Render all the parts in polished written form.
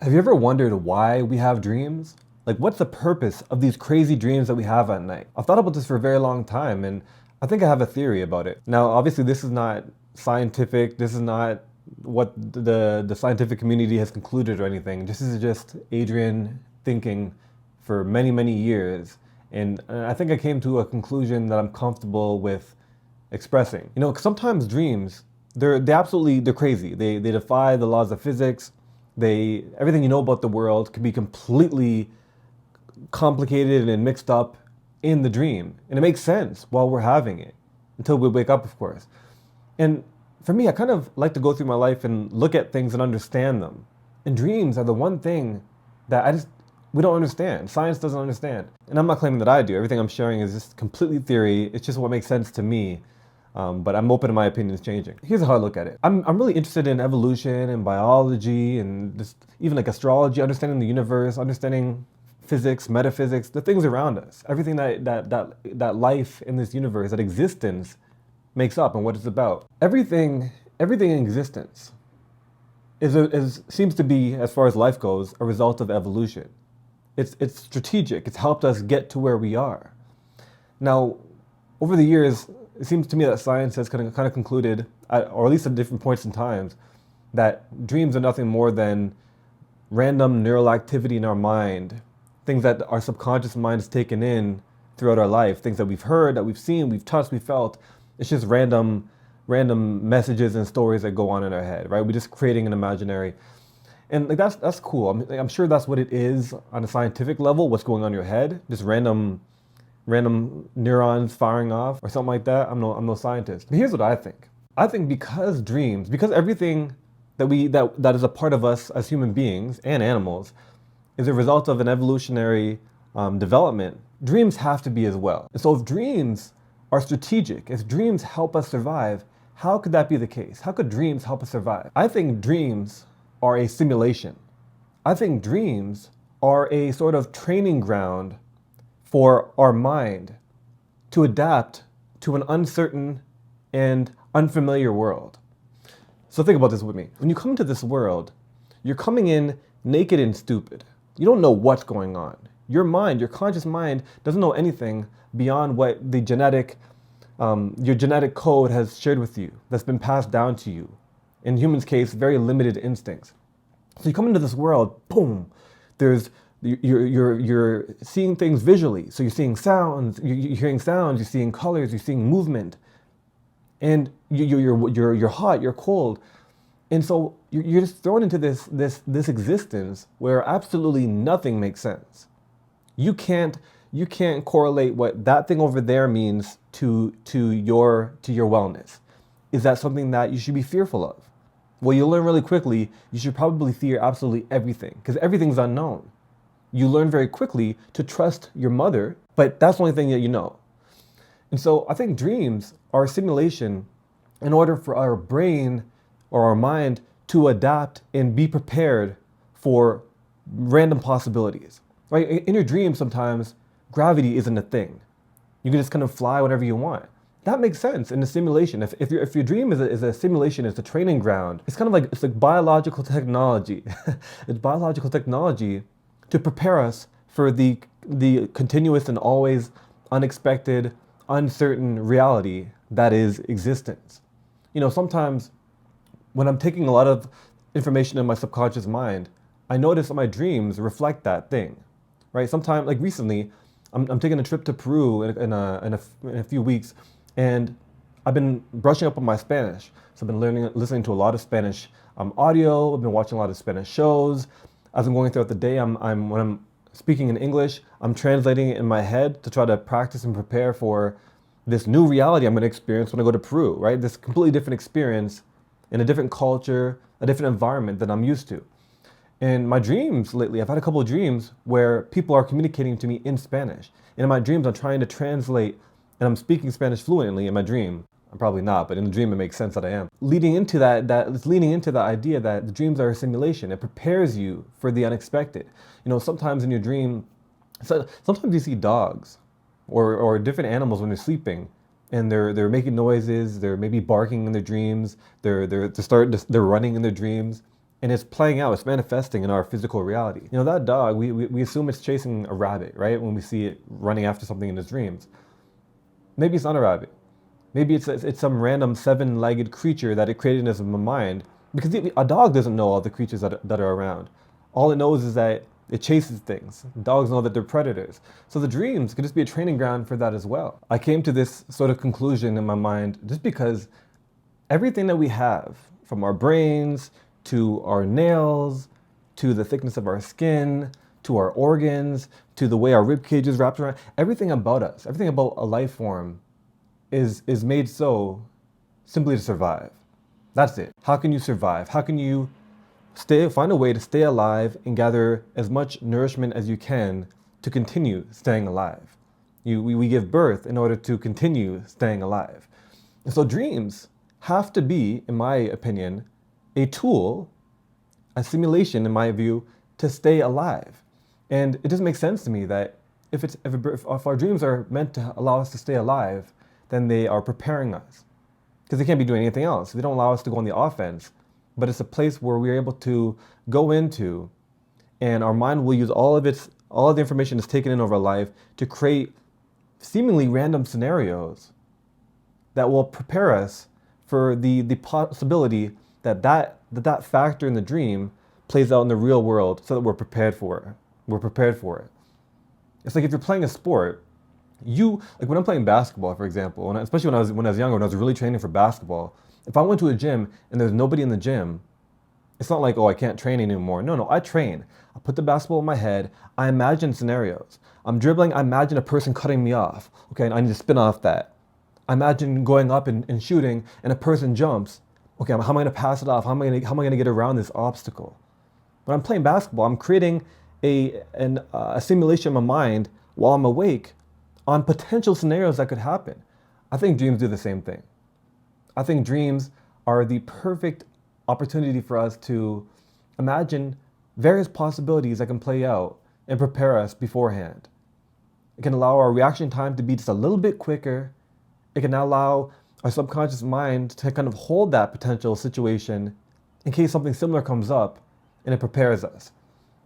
Have you ever wondered why we have dreams? Like, what's the purpose of these crazy dreams that we have at night? I've thought about this for a very long time, and I think I have a theory about it. Now, obviously, this is not scientific. This is not what the scientific community has concluded or anything. This is just Adrian thinking for many, many years. And I think I came to a conclusion that I'm comfortable with expressing. You know, sometimes dreams, they're crazy. They defy the laws of physics. Everything you know about the world can be completely complicated and mixed up in the dream. And it makes sense while we're having it until we wake up, of course. And for me, I kind of like to go through my life and look at things and understand them. And dreams are the one thing that we don't understand. Science doesn't understand. And I'm not claiming that I do. Everything I'm sharing is just completely theory. It's just what makes sense to me. But I'm open to my opinions changing. Here's how I look at it. I'm really interested in evolution and biology and just even like astrology, understanding the universe, understanding physics, metaphysics, the things around us, everything that life in this universe, that existence makes up and what it's about. Everything in existence seems to be, as far as life goes, a result of evolution. It's strategic. It's helped us get to where we are. Now, over the years, it seems to me that science has kind of concluded, or at least at different points in times, that dreams are nothing more than random neural activity in our mind, things that our subconscious mind has taken in throughout our life, things that we've heard, that we've seen, we've touched, we've felt. It's just random messages and stories that go on in our head, right? We're just creating an imaginary. And like that's cool. I'm sure that's what it is on a scientific level, what's going on in your head, just random neurons firing off or something like that. I'm no scientist. But here's what I think. I think because everything that is a part of us as human beings and animals is a result of an evolutionary development, dreams have to be as well. And so if dreams are strategic, if dreams help us survive, how could that be the case? How could dreams help us survive? I think dreams are a simulation. I think dreams are a sort of training ground for our mind to adapt to an uncertain and unfamiliar world. So think about this with me. When you come into this world, you're coming in naked and stupid. You don't know what's going on. Your mind, your conscious mind, doesn't know anything beyond what your genetic code has shared with you, that's been passed down to you. In humans' case, very limited instincts. So you come into this world, boom, you're seeing things visually. So you're seeing sounds, you're hearing sounds, you're seeing colors, you're seeing movement. And you're hot, you're cold. And so you're just thrown into this existence where absolutely nothing makes sense. You can't correlate what that thing over there means to your wellness. Is that something that you should be fearful of? Well, you'll learn really quickly, you should probably fear absolutely everything, because everything's unknown. You learn very quickly to trust your mother, but that's the only thing that you know. And so I think dreams are a simulation in order for our brain or our mind to adapt and be prepared for random possibilities. Right? In your dreams, sometimes gravity isn't a thing. You can just kind of fly whenever you want. That makes sense in a simulation. If your dream is a simulation, it's a training ground. It's like biological technology. It's biological technology to prepare us for the continuous and always unexpected, uncertain reality that is existence. You know, sometimes when I'm taking a lot of information in my subconscious mind, I notice that my dreams reflect that thing, right? Sometimes, like recently, I'm taking a trip to Peru in a few weeks, and I've been brushing up on my Spanish. So I've been listening to a lot of Spanish audio. I've been watching a lot of Spanish shows. As I'm going throughout the day, when I'm speaking in English, I'm translating it in my head to try to practice and prepare for this new reality I'm going to experience when I go to Peru, right? This completely different experience in a different culture, a different environment than I'm used to. In my dreams lately, I've had a couple of dreams where people are communicating to me in Spanish. And in my dreams, I'm trying to translate, and I'm speaking Spanish fluently in my dream. I'm probably not, but in the dream, it makes sense that I am. Leading into the idea that the dreams are a simulation. It prepares you for the unexpected. You know, sometimes in your dream, sometimes you see dogs or different animals when they're sleeping, and they're making noises. They're maybe barking in their dreams. They're running in their dreams. and it's playing out, it's manifesting in our physical reality. You know, that dog, we assume it's chasing a rabbit, right? When we see it running after something in its dreams. Maybe it's not a rabbit. Maybe it's some random seven-legged creature that it created in its mind, because a dog doesn't know all the creatures that are around. All it knows is that it chases things. Dogs know that they're predators. So the dreams could just be a training ground for that as well. I came to this sort of conclusion in my mind just because everything that we have, from our brains to our nails, to the thickness of our skin, to our organs, to the way our rib cage is wrapped around, everything about us, everything about a life form is made so simply to survive. That's it. How can you survive? How can you find a way to stay alive and gather as much nourishment as you can to continue staying alive? We give birth in order to continue staying alive. And so dreams have to be, in my opinion, a tool, a simulation, in my view, to stay alive. And it doesn't make sense to me that if our dreams are meant to allow us to stay alive, then they are preparing us. Because they can't be doing anything else. They don't allow us to go on the offense, but it's a place where we're able to go into, and our mind will use all of the information that's taken in over life to create seemingly random scenarios that will prepare us for the possibility that factor in the dream plays out in the real world, so that we're prepared for it. We're prepared for it. It's like if you're playing a sport, like when I'm playing basketball, for example, especially when I was younger, when I was really training for basketball, if I went to a gym and there's nobody in the gym, it's not like, oh, I can't train anymore. No, I train. I put the basketball in my head. I imagine scenarios. I'm dribbling. I imagine a person cutting me off. Okay, and I need to spin off that. I imagine going up and shooting, and a person jumps. Okay, how am I going to pass it off? How am I going to get around this obstacle? When I'm playing basketball, I'm creating a simulation in my mind while I'm awake on potential scenarios that could happen. I think dreams do the same thing. I think dreams are the perfect opportunity for us to imagine various possibilities that can play out and prepare us beforehand. It can allow our reaction time to be just a little bit quicker. It can allow our subconscious mind to kind of hold that potential situation in case something similar comes up, and it prepares us.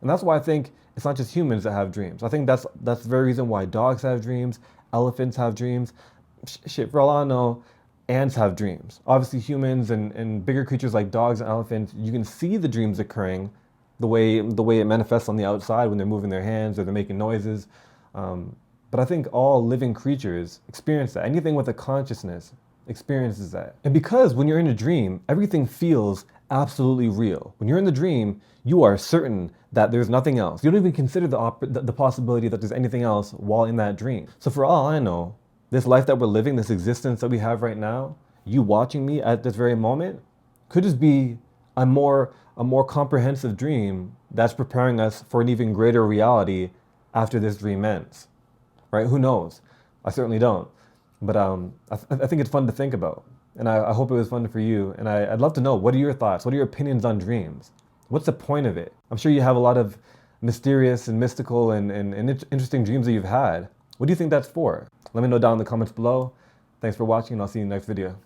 And that's why I think it's not just humans that have dreams. I think that's the very reason why dogs have dreams, elephants have dreams. Shit, for all I know, ants have dreams. Obviously humans and bigger creatures like dogs and elephants, you can see the dreams occurring, the way it manifests on the outside when they're moving their hands or they're making noises. But I think all living creatures experience that. Anything with a consciousness experiences that. And because when you're in a dream, everything feels absolutely real. When you're in the dream, you are certain that there's nothing else. You don't even consider the possibility that there's anything else while in that dream. So for all I know, this life that we're living, this existence that we have right now, you watching me at this very moment, could just be a more comprehensive dream that's preparing us for an even greater reality after this dream ends. Right? Who knows? I certainly don't. But I think it's fun to think about. And I hope it was fun for you. And I'd love to know, what are your thoughts? What are your opinions on dreams? What's the point of it? I'm sure you have a lot of mysterious and mystical and interesting dreams that you've had. What do you think that's for? Let me know down in the comments below. Thanks for watching, and I'll see you in the next video.